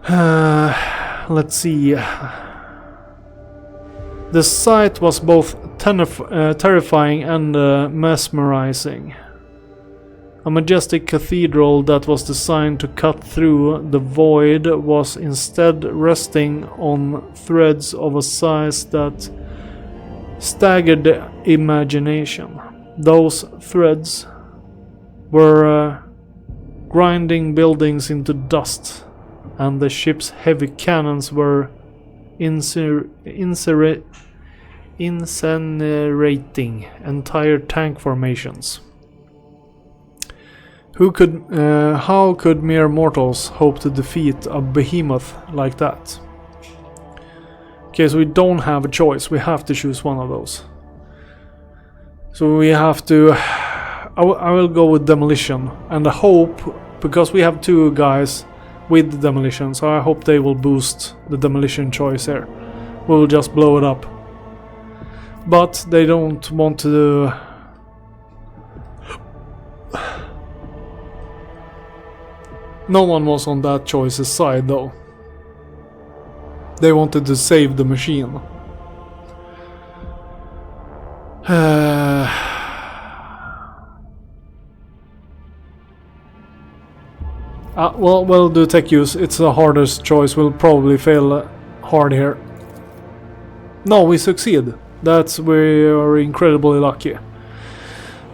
Let's see. The sight was both terrifying and mesmerizing. A majestic cathedral that was designed to cut through the void was instead resting on threads of a size that staggered the imagination. Those threads were grinding buildings into dust, and the ship's heavy cannons were incinerating entire tank formations. How could mere mortals hope to defeat a behemoth like that? Okay, so we don't have a choice. We have to choose one of those. So we have to... I will go with demolition. And I hope, because we have two guys with demolition, so I hope they will boost the demolition choice here. We'll just blow it up. But they don't want to... No one was on that choice's side though. They wanted to save the machine. Well, we'll do tech use. It's the hardest choice. We'll probably fail hard here. No, we succeed. We are incredibly lucky.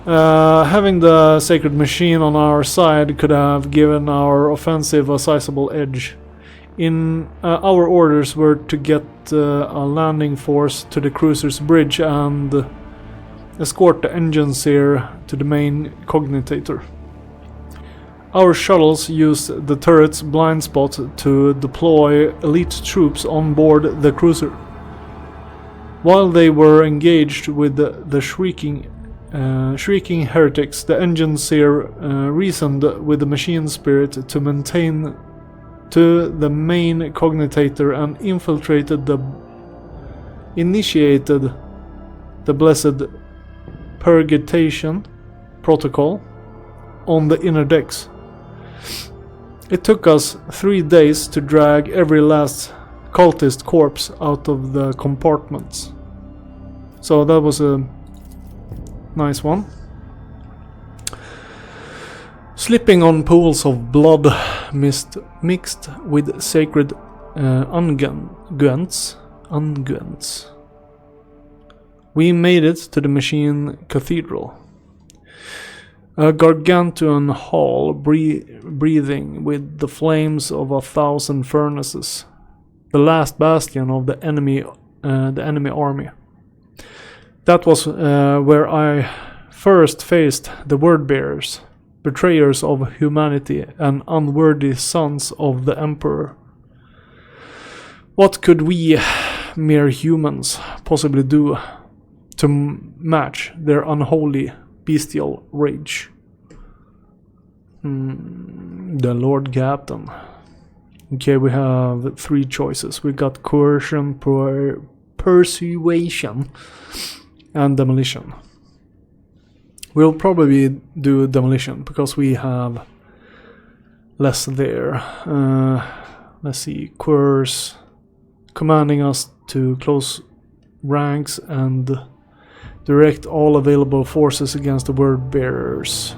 Having the sacred machine on our side could have given our offensive a sizable edge. Our orders were to get a landing force to the cruiser's bridge and escort the engine seer to the main cognitator. Our shuttles used the turret's blind spot to deploy elite troops on board the cruiser. While they were engaged with the shrieking heretics, the engine seer reasoned with the machine spirit to maintain to the main cognitator and initiated the blessed purgation protocol on the inner decks. It took us 3 days to drag every last cultist corpse out of the compartments. So that was a nice one. Slipping on pools of blood mixed with sacred unguents. We made it to the machine cathedral. A gargantuan hall breathing with the flames of 1,000 furnaces. The last bastion of the enemy army. That was where I first faced the word-bearers, betrayers of humanity and unworthy sons of the Emperor. What could we, mere humans, possibly do to match their unholy, bestial rage? The Lord Captain. Okay, we have 3 choices. We got coercion, persuasion, and demolition. We'll probably do demolition because we have less there. Let's see, coerce, commanding us to close ranks and direct all available forces against the word bearers.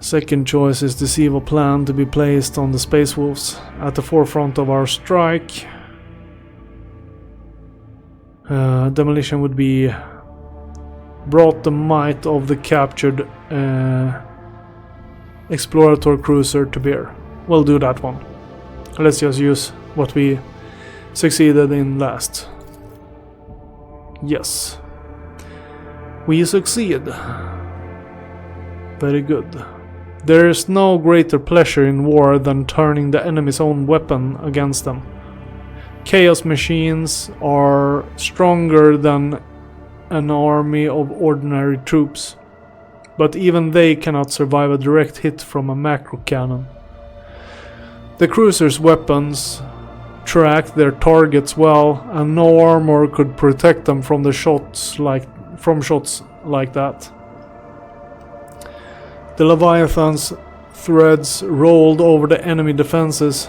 Second choice is deceive a plan to be placed on the Space Wolves at the forefront of our strike. Demolition would be brought the might of the captured explorator cruiser to bear. We'll do that one. Let's just use what we succeeded in last. Yes. We succeed. Very good. There is no greater pleasure in war than turning the enemy's own weapon against them. Chaos machines are stronger than an army of ordinary troops, but even they cannot survive a direct hit from a macro cannon. The cruiser's weapons track their targets well, and no armor could protect them from shots like that. The Leviathans threads rolled over the enemy defenses,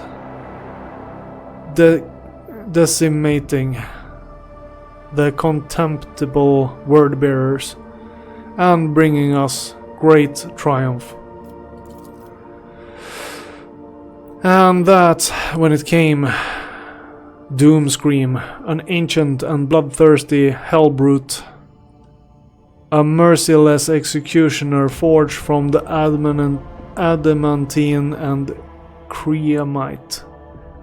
decimating the contemptible word-bearers and bringing us great triumph. And that, when it came, Doomscream, an ancient and bloodthirsty hellbrute, a merciless executioner forged from the adamantine and creamite.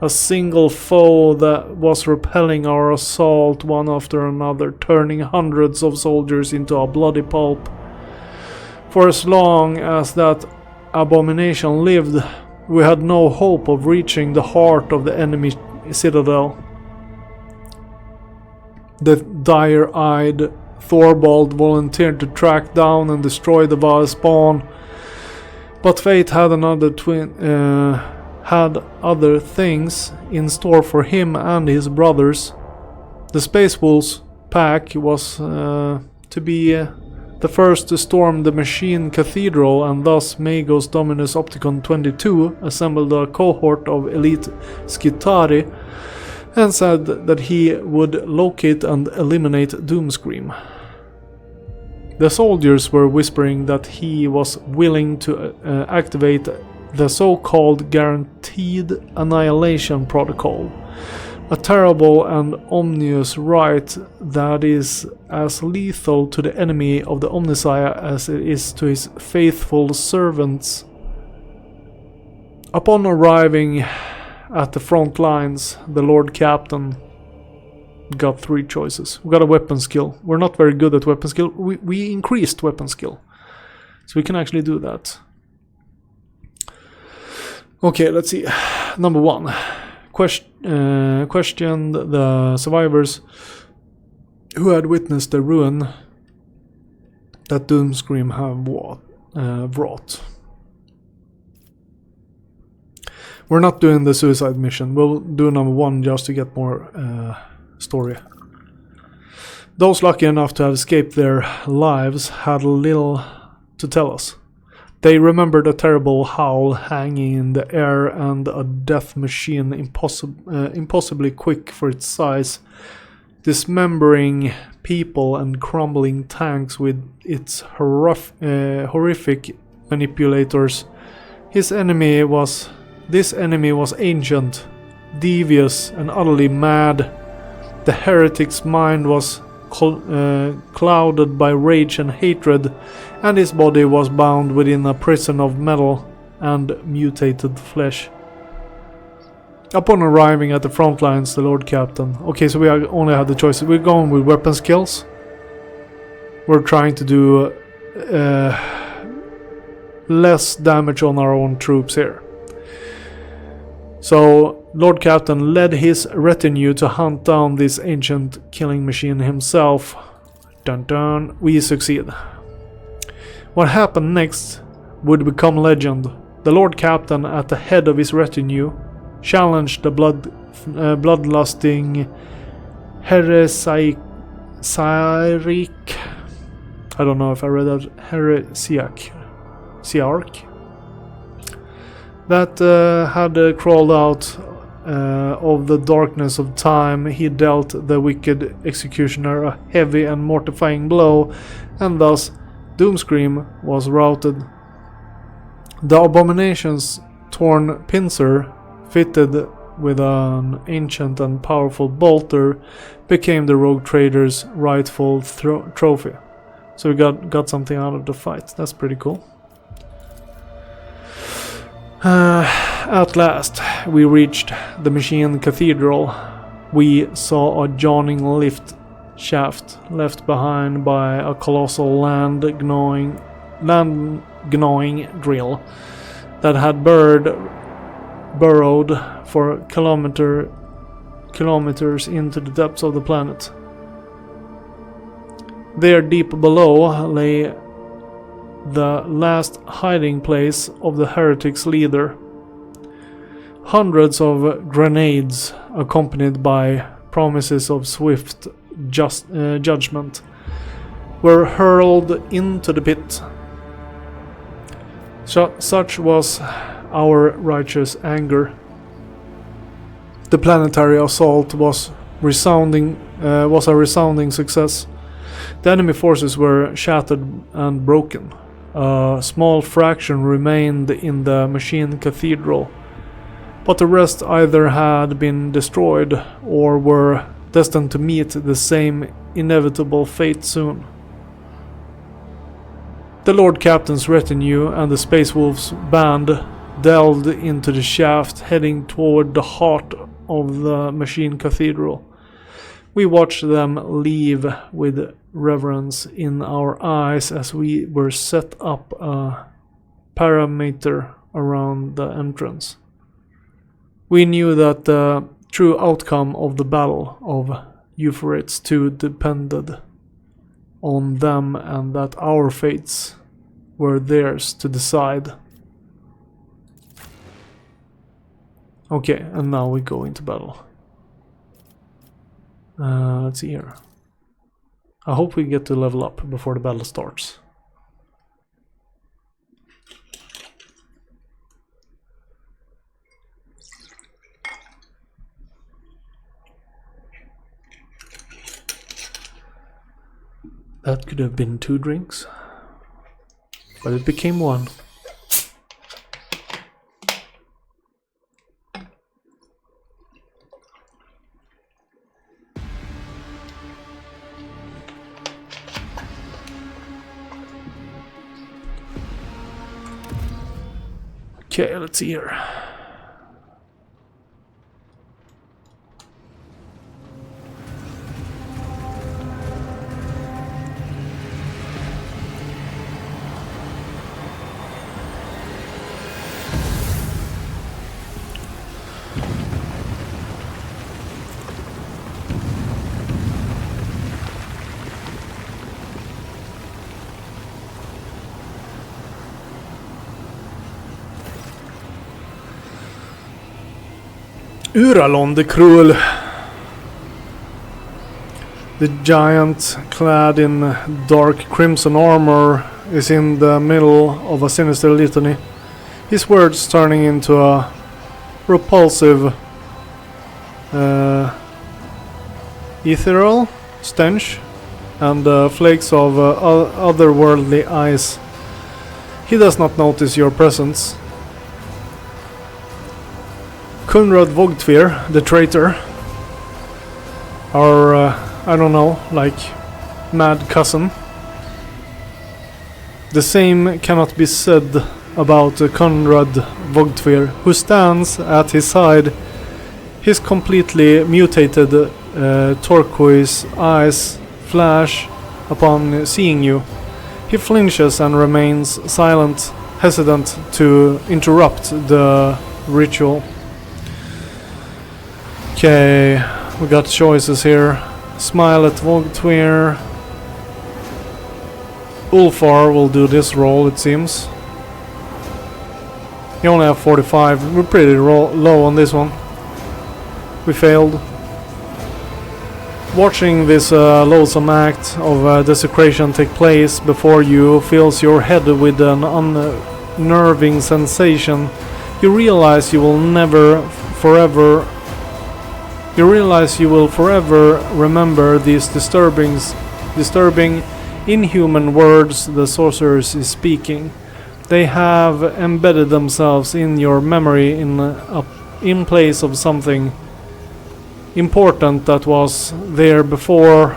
A single foe that was repelling our assault one after another, turning hundreds of soldiers into a bloody pulp. For as long as that abomination lived, we had no hope of reaching the heart of the enemy citadel. The dire-eyed Thorvald volunteered to track down and destroy the Vaal spawn, but fate had other things in store for him and his brothers. The Space Wolves pack was to be the first to storm the Machine Cathedral, and thus Magos Dominus Opticon 22 assembled a cohort of elite Skitari and said that he would locate and eliminate Doomscream. The soldiers were whispering that he was willing to activate the so-called Guaranteed Annihilation Protocol, a terrible and ominous rite that is as lethal to the enemy of the Omnissiah as it is to his faithful servants. Upon arriving at the front lines, the Lord Captain got 3 choices. We got a weapon skill. We're not very good at weapon skill. We increased weapon skill, so we can actually do that. Okay, let's see. Number 1. Questioned the survivors who had witnessed the ruin that Doomscream have wrought. We're not doing the suicide mission. We'll do number 1 just to get more story. Those lucky enough to have escaped their lives had little to tell us. They remembered a terrible howl hanging in the air and a death machine impossibly quick for its size, dismembering people and crumbling tanks with its horrific manipulators. This enemy was ancient, devious, and utterly mad. The heretic's mind was clouded by rage and hatred, and his body was bound within a prison of metal and mutated flesh. Upon arriving at the front lines, the Lord Captain... Okay, so we only had the choice. We're going with weapon skills. We're trying to do less damage on our own troops here. So, Lord Captain led his retinue to hunt down this ancient killing machine himself. Dun dun, we succeed. What happened next would become legend. The Lord Captain, at the head of his retinue, challenged the bloodlusting Heresiarch. I don't know if I read that. Heresiarch. That had crawled out of the darkness of time. He dealt the wicked executioner a heavy and mortifying blow, and thus Doomscream was routed. The abomination's torn pincer, fitted with an ancient and powerful bolter, became the rogue trader's rightful trophy. So we got something out of the fight. That's pretty cool. At last, we reached the Machine Cathedral. We saw a yawning lift shaft left behind by a colossal land gnawing drill that had burrowed for kilometers into the depths of the planet. There, deep below, lay the last hiding place of the heretic's leader. Hundreds of grenades, accompanied by promises of swift judgment, were hurled into the pit. Such was our righteous anger. The planetary assault was a resounding success. The enemy forces were shattered and broken. A small fraction remained in the machine cathedral, but the rest either had been destroyed or were destined to meet the same inevitable fate soon. The Lord Captain's retinue and the Space Wolf's band delved into the shaft, heading toward the heart of the machine cathedral. We watched them leave with reverence in our eyes as we were set up a perimeter around the entrance. We knew that the true outcome of the Battle of Euphrates II depended on them and that our fates were theirs to decide. Okay, and now we go into battle. Let's see here. I hope we get to level up before the battle starts. That could have been 2 drinks, but it became 1. Okay, let's see here. Uralon the Cruel. The giant, clad in dark crimson armor, is in the middle of a sinister litany, his words turning into a repulsive, ethereal stench and flakes of otherworldly ice. He does not notice your presence. Kunrad Vogtver, the traitor, our, I don't know, like, mad cousin. The same cannot be said about Konrad Vogtver, who stands at his side. His completely mutated turquoise eyes flash upon seeing you. He flinches and remains silent, hesitant to interrupt the ritual. Okay, we got choices here. Smile at Vogtver. Ulfar will do this role, it seems. You only have 45. We're pretty low on this one. We failed. Watching this loathsome act of desecration take place before you fills your head with an unnerving sensation. You realize you will forever remember these disturbing, inhuman words the sorcerer is speaking. They have embedded themselves in your memory in place of something important that was there before.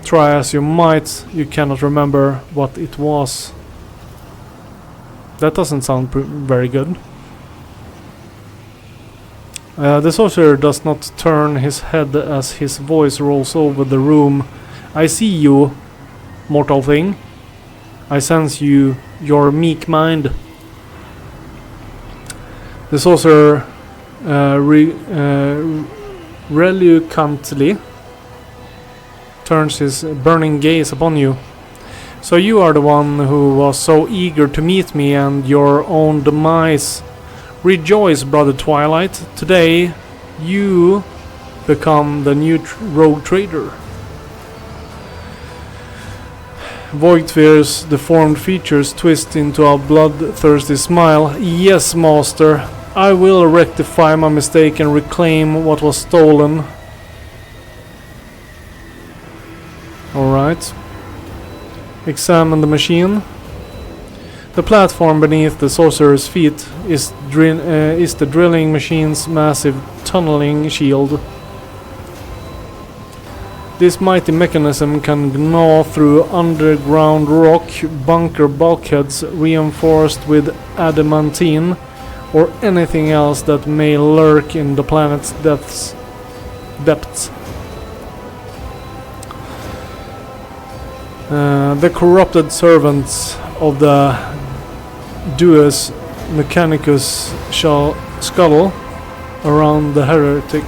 Try as you might, you cannot remember what it was. That doesn't sound very good. The sorcerer does not turn his head as his voice rolls over the room. I see you, mortal thing. I sense you, your meek mind. The sorcerer reluctantly turns his burning gaze upon you. So you are the one who was so eager to meet me and your own demise. Rejoice, brother Twilight. Today, you become the new rogue trader. Voidsphere's deformed features twist into a bloodthirsty smile. Yes, master. I will rectify my mistake and reclaim what was stolen. Alright. Examine the machine. The platform beneath the sorcerer's feet is the drilling machine's massive tunneling shield. This mighty mechanism can gnaw through underground rock, bunker bulkheads reinforced with adamantine, or anything else that may lurk in the planet's depths. The corrupted servants of the Deus Mechanicus shall scuttle around the heretic.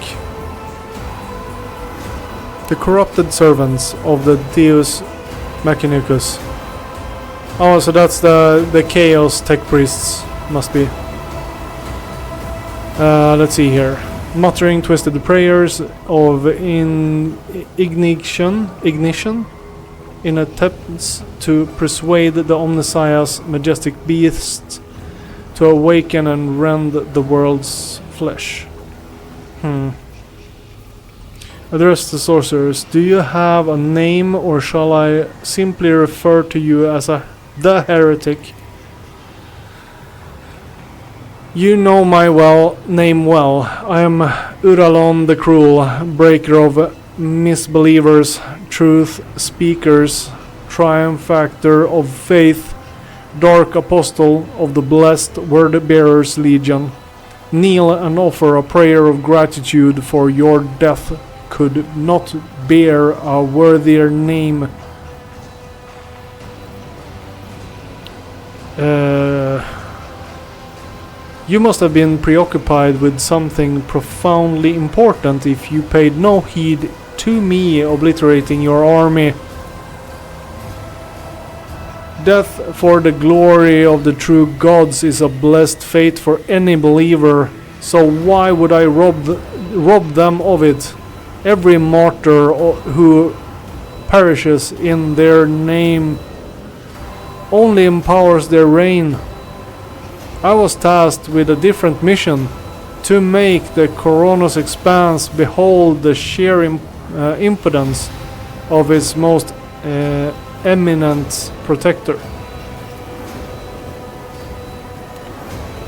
The corrupted servants of the Deus Mechanicus. Oh, so that's the Chaos Tech Priests, must be. Let's see here. Muttering twisted prayers of ignition in attempts to persuade the Omnissiah's majestic beasts to awaken and rend the world's flesh. Address the sorcerers. Do you have a name, or shall I simply refer to you as the heretic? You know my name well. I am Uralon the Cruel, breaker of misbelievers, truth speakers, triumphactor of faith, dark apostle of the blessed word-bearers legion. Kneel and offer a prayer of gratitude, for your death could not bear a worthier name. You must have been preoccupied with something profoundly important if you paid no heed to me obliterating your army. Death for the glory of the true gods is a blessed fate for any believer, so why would I rob them of it? Every martyr who perishes in their name only empowers their reign. I was tasked with a different mission, to make the Coronos Expanse behold the sheer impotence of its most eminent protector.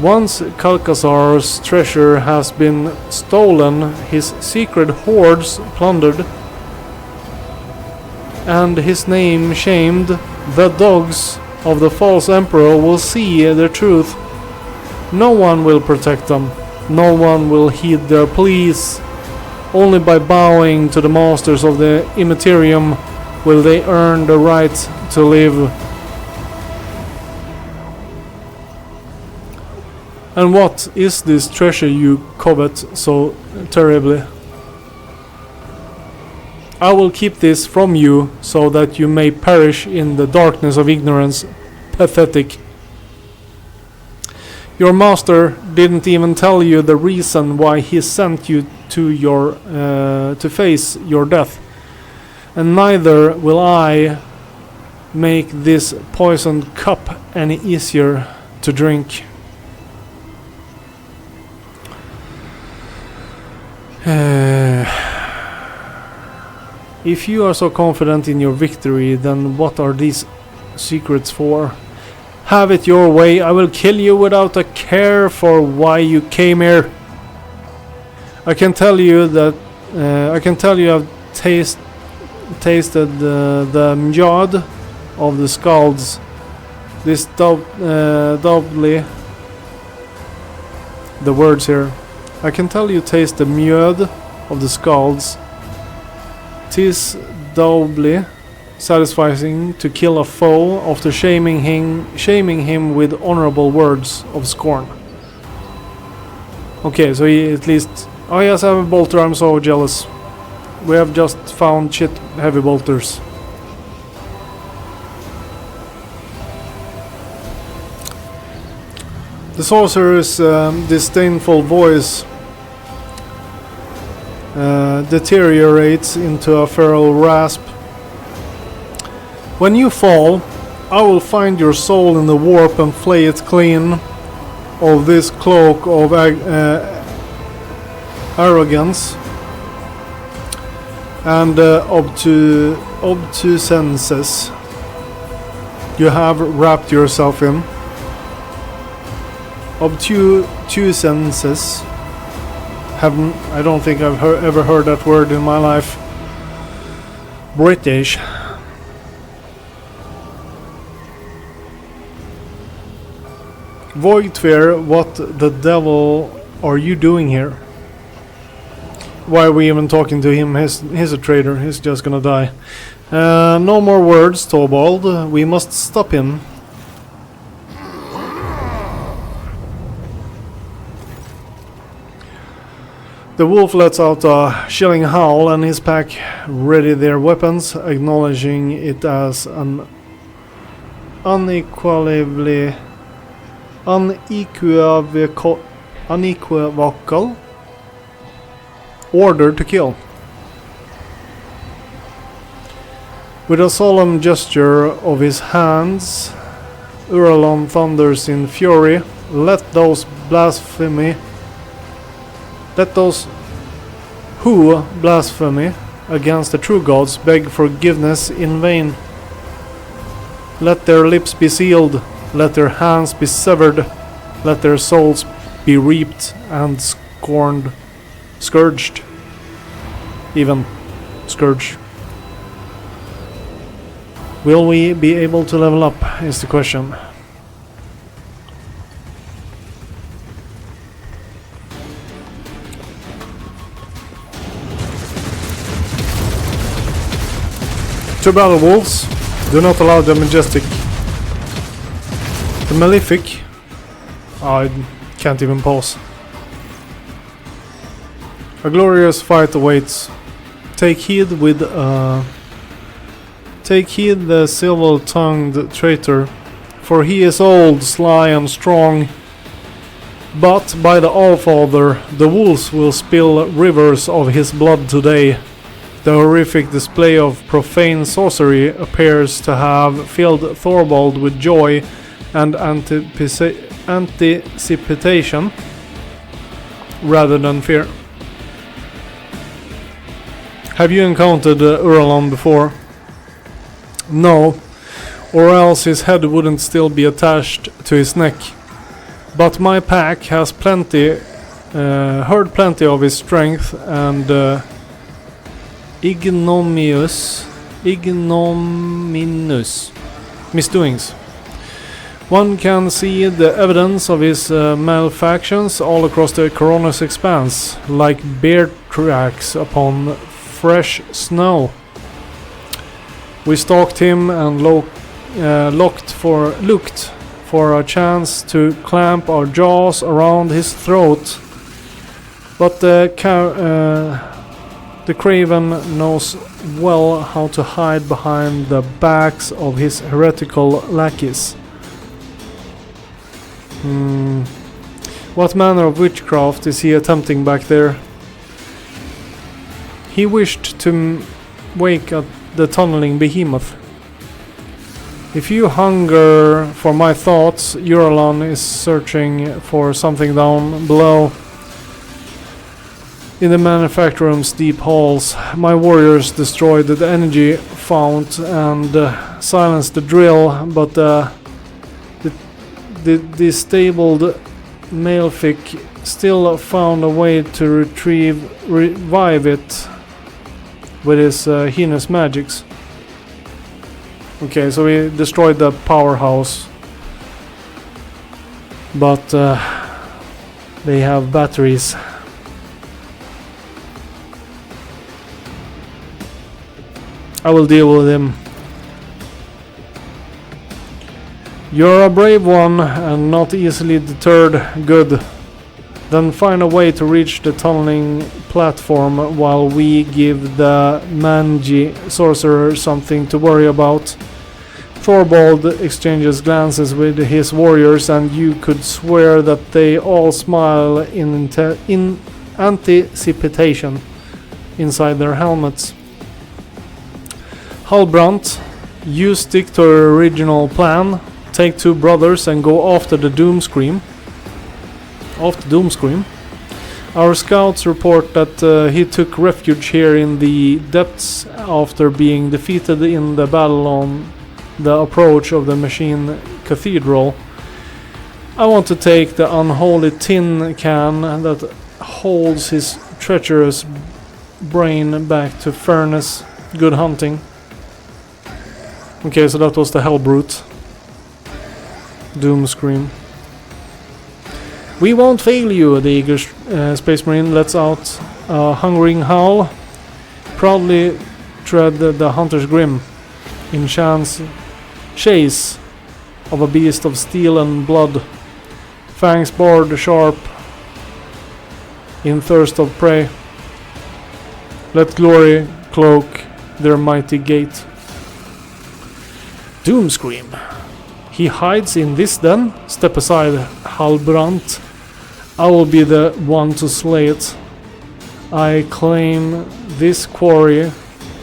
Once Kalkasar's treasure has been stolen, his secret hoards plundered, and his name shamed, the dogs of the false emperor will see the truth. No one will protect them. No one will heed their pleas. Only by bowing to the masters of the Immaterium will they earn the right to live. And what is this treasure you covet so terribly? I will keep this from you, so that you may perish in the darkness of ignorance. Pathetic. Your master didn't even tell you the reason why he sent you to face your death, and neither will I make this poisoned cup any easier to drink. If you are so confident in your victory, then what are these secrets for? Have it your way, I will kill you without a care for why you came here. I can tell you I've tasted the mjad of the scalds. This doubly the words here. I can tell you taste the mjöd of the scalds. 'Tis doubly satisfying to kill a foe after shaming him with honorable words of scorn. Okay, so he at least... Oh yes, I have a bolter, I'm so jealous. We have just found shit heavy bolters. The sorcerer's disdainful voice deteriorates into a feral rasp. When you fall, I will find your soul in the warp and flay it clean of this cloak of arrogance and obtusences you have wrapped yourself in. Obtusences. I don't think I've ever heard that word in my life. British. Voidfear, what the devil are you doing here? Why are we even talking to him? He's a traitor. He's just gonna die. No more words, Torvald. We must stop him. The wolf lets out a chilling howl and his pack ready their weapons, acknowledging it as an unequivocal order to kill. With a solemn gesture of his hands, Uralon thunders in fury, let those who blaspheme against the true gods beg forgiveness in vain. Let their lips be sealed, let their hands be severed, let their souls be reaped and scourged. Even scourged. Will we be able to level up, is the question. To battle wolves, do not allow the majestic. The malefic. I can't even pause. A glorious fight awaits. Take heed the silver-tongued traitor, for he is old, sly and strong. But by the Allfather, the wolves will spill rivers of his blood today. The horrific display of profane sorcery appears to have filled Thorvald with joy and anticipation rather than fear. Have you encountered Uralon before? No, or else his head wouldn't still be attached to his neck. But my pack has heard plenty of his strength and ignominious misdoings. One can see the evidence of his malfactions all across the Corona's expanse, like bear tracks upon fresh snow. We stalked him and looked for a chance to clamp our jaws around his throat, but the Craven knows well how to hide behind the backs of his heretical lackeys. What manner of witchcraft is he attempting back there? He wished to wake up the tunneling behemoth. If you hunger for my thoughts, Uralon is searching for something down below. In the manufacturer's deep halls, my warriors destroyed the energy fount and silenced the drill, but the disabled malefic still found a way to revive it with his heinous magics. Okay, so we destroyed the powerhouse, but they have batteries. I will deal with him. You're a brave one and not easily deterred. Good. Then find a way to reach the tunneling platform while we give the Manji sorcerer something to worry about. Thorvald exchanges glances with his warriors, and you could swear that they all smile in anticipation inside their helmets. Halbrand, You stick to your original plan. Take 2 brothers and go after the Doom Scream. Our scouts report that he took refuge here in the depths after being defeated in the battle on the approach of the Machine Cathedral. I want to take the unholy tin can that holds his treacherous brain back to Furnace. Good hunting. Okay, so that was the Hell Brute. Doom Scream. We won't fail you, the eager Space Marine lets out a hungering howl. Proudly tread the Hunter's Grim in chase of a beast of steel and blood. Fangs bared sharp in thirst of prey. Let glory cloak their mighty gate. Doom Scream. He hides in this den. Step aside, Halbrand. I will be the one to slay it. I claim this quarry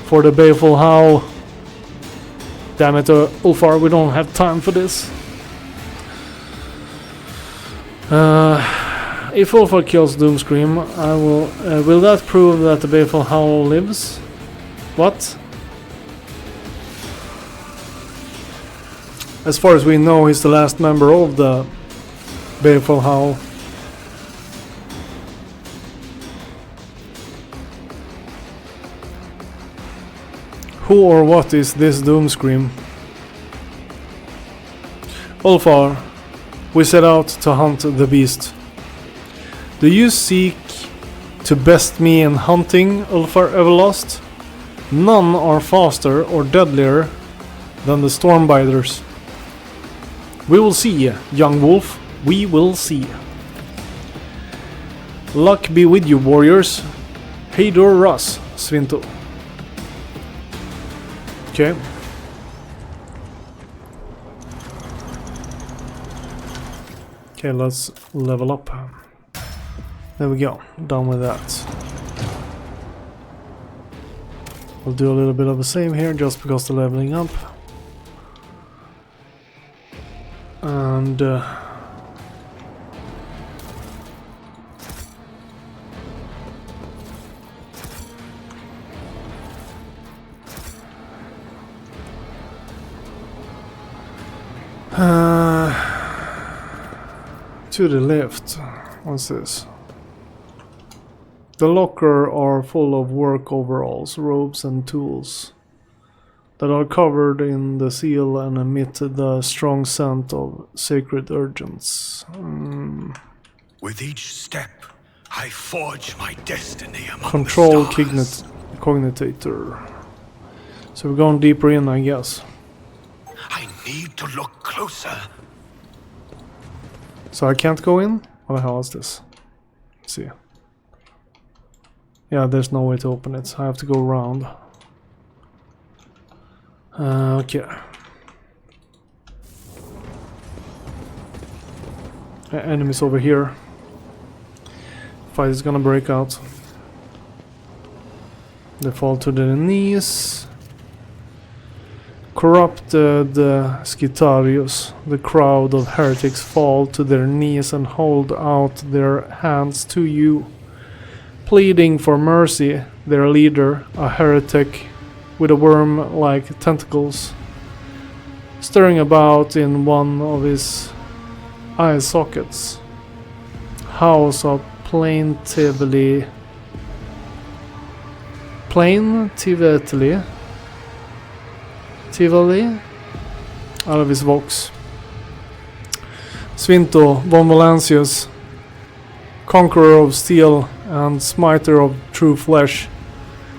for the baleful howl. Damn it, Ulfar, we don't have time for this. If Ulfar kills Doomscream, I will. Will that prove that the baleful howl lives? What? As far as we know, he's the last member of the baleful howl. Who or what is this Doomscream? Ulfar, we set out to hunt the beast. Do you seek to best me in hunting, Ulfar Everlast? None are faster or deadlier than the Stormbiters. We will see, young wolf. We will see. Luck be with you, warriors. Heydor Russ, Svinto. Okay. Okay, let's level up. There we go. Done with that. We'll do a little bit of a save here just because the leveling up. And to the left. What's this? The locker are full of work overalls, robes and tools that are covered in the seal and emit the strong scent of sacred urgents. With each step, I forge my destiny among Control the stars. Cognitator. So we're going deeper in, I guess. I need to look closer. So I can't go in? What the hell is this? Let's see. Yeah, there's no way to open it. I have to go around. Okay. Enemies over here. Fight is gonna break out. They fall to their knees. Corrupted Skitarius. The crowd of heretics fall to their knees and hold out their hands to you, pleading for mercy. Their leader, a heretic with a worm-like tentacles, stirring about in one of his eye sockets, howls out plaintively out of his vox. Svinto von Valancius, conqueror of steel and smiter of true flesh,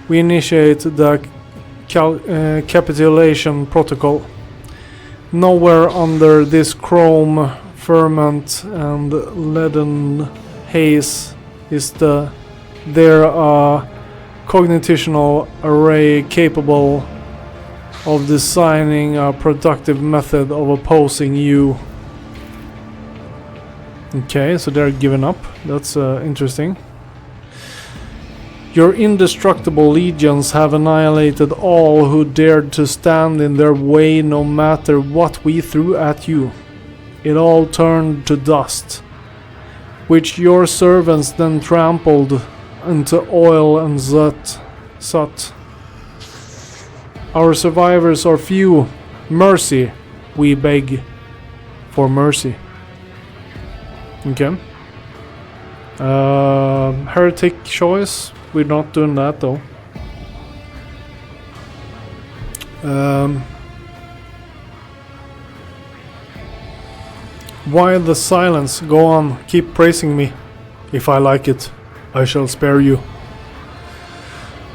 we initiate the capitulation protocol. Nowhere under this chrome ferment and leaden haze is there a cognitational array capable of designing a productive method of opposing you. Okay, so they're giving up. That's interesting. Your indestructible legions have annihilated all who dared to stand in their way, no matter what we threw at you. It all turned to dust, which your servants then trampled into oil and soot. Our survivors are few. Mercy, we beg for mercy. Okay. Heretic choice. We're not doing that though. Why the silence? Go on, keep praising me. If I like it, I shall spare you.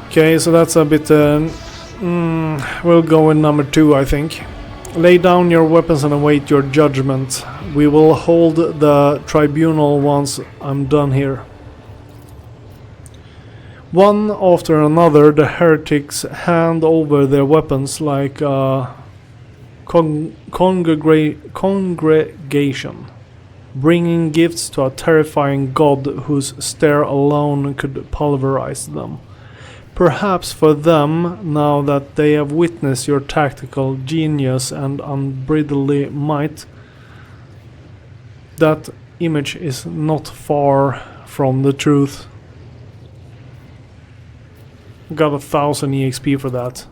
Okay, so that's a bit... we'll go with number 2, I think. Lay down your weapons and await your judgment. We will hold the tribunal once I'm done here. One after another, the heretics hand over their weapons like a congregation, bringing gifts to a terrifying god whose stare alone could pulverize them. Perhaps for them, now that they have witnessed your tactical genius and unbridled might, that image is not far from the truth. Got 1000 EXP for that.